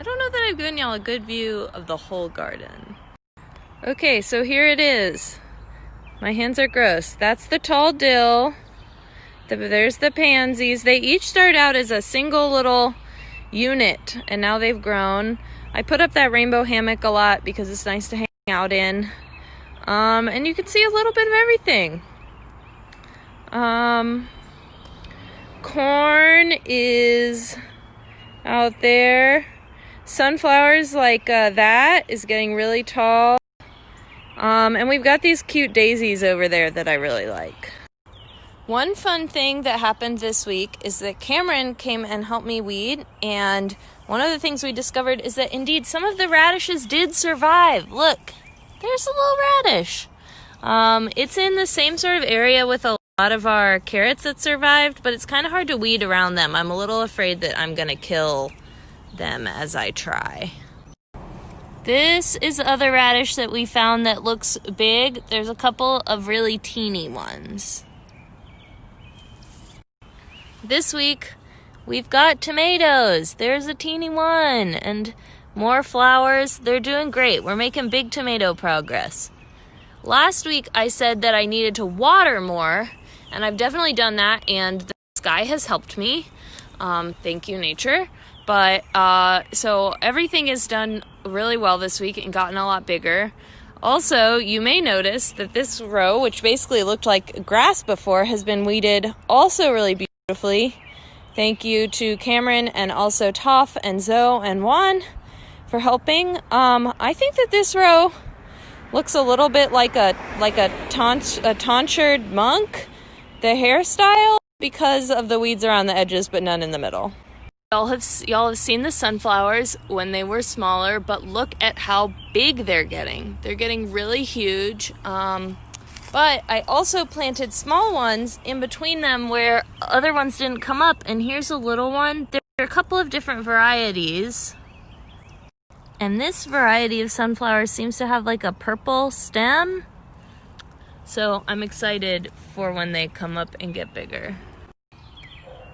I don't know that I've given y'all a good view of the whole garden. Okay, so here it is. My hands are gross. That's the tall dill. There's the pansies. They each start out as a single little unit, and now they've grown. I put up that rainbow hammock a lot because it's nice to hang out in. And you can see a little bit of everything. Corn is out there. Sunflowers like that is getting really tall. And we've got these cute daisies over there that I really like. One fun thing that happened this week is that Cameron came and helped me weed, and one of the things we discovered is that indeed some of the radishes did survive. Look, there's a little radish. It's in the same sort of area with a lot of our carrots that survived, but it's kind of hard to weed around them. I'm a little afraid that I'm gonna kill them as I try. This is the other radish that we found that looks big. There's a couple of really teeny ones. This week, we've got tomatoes. There's a teeny one, and more flowers. They're doing great. We're making big tomato progress. Last week, I said that I needed to water more, and I've definitely done that, and the sky has helped me. Thank you, nature. But, so everything is done really well this week and gotten a lot bigger. Also, you may notice that this row, which basically looked like grass before, has been weeded also really beautifully. Thank you to Cameron and also Toph and Zoe and Juan for helping. I think that this row looks a little bit like a tonsured monk, the hairstyle, because of the weeds around the edges, but none in the middle. Y'all have seen the sunflowers when they were smaller, but look at how big they're getting. They're getting really huge. But I also planted small ones in between them where other ones didn't come up. And here's a little one. There are a couple of different varieties. And this variety of sunflower seems to have like a purple stem. So I'm excited for when they come up and get bigger.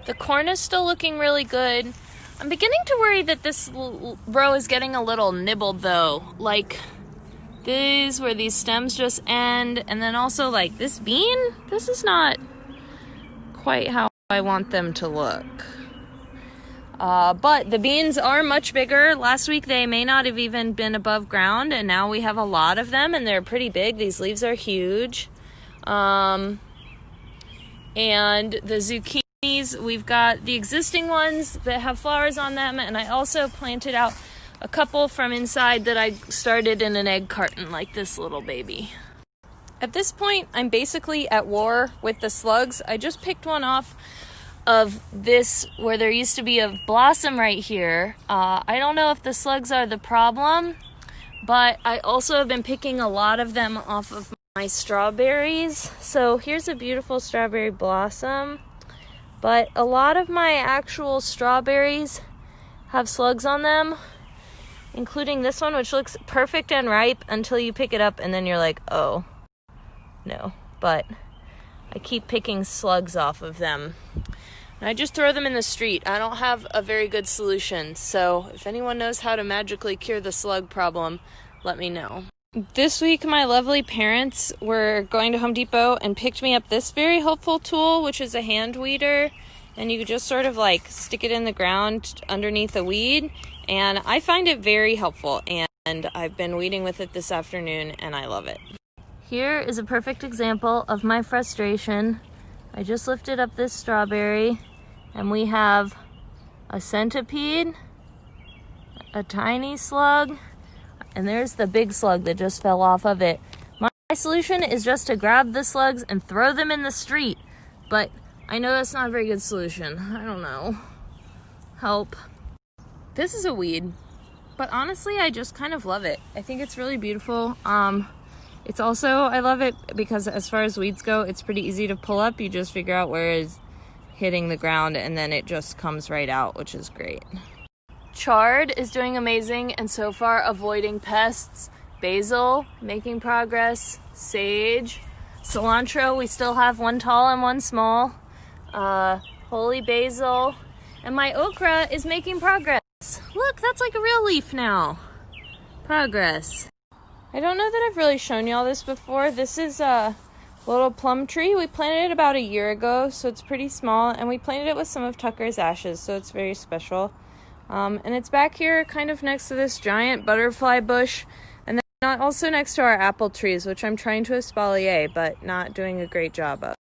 The corn is still looking really good. I'm beginning to worry that this row is getting a little nibbled though. Like these, where these stems just end, and then also like this bean, this is not quite how I want them to look. But the beans are much bigger. Last week they may not have even been above ground, and now we have a lot of them, and they're pretty big. These leaves are huge. And the zucchinis, we've got the existing ones that have flowers on them, and I also planted out a couple from inside that I started in an egg carton, like this little baby. At this point, I'm basically at war with the slugs. I just picked one off of this where there used to be a blossom right here. I don't know if the slugs are the problem, but I also have been picking a lot of them off of my strawberries. So here's a beautiful strawberry blossom, but a lot of my actual strawberries have slugs on them, including this one, which looks perfect and ripe until you pick it up and then you're like, oh, no. But I keep picking slugs off of them. And I just throw them in the street. I don't have a very good solution. So if anyone knows how to magically cure the slug problem, let me know. This week, my lovely parents were going to Home Depot and picked me up this very helpful tool, which is a hand weeder. And you just sort of like stick it in the ground underneath a weed. And I find it very helpful, and I've been weeding with it this afternoon, and I love it. Here is a perfect example of my frustration. I just lifted up this strawberry, and we have a centipede, a tiny slug, and there's the big slug that just fell off of it. My solution is just to grab the slugs and throw them in the street, but I know that's not a very good solution. I don't know. Help. This is a weed, but honestly, I just kind of love it. I think it's really beautiful. It's also, I love it because as far as weeds go, it's pretty easy to pull up. You just figure out where it's hitting the ground and then it just comes right out, which is great. Chard is doing amazing and so far avoiding pests. Basil, making progress. Sage. Cilantro, we still have one tall and one small. Holy basil. And my okra is making progress. Look. look, that's like a real leaf now. Progress. I don't know that I've really shown y'all this before. This is a little plum tree. We planted it about a year ago, so it's pretty small, and we planted it with some of Tucker's ashes, so it's very special. And it's back here kind of next to this giant butterfly bush, and then also next to our apple trees, which I'm trying to espalier, but not doing a great job of.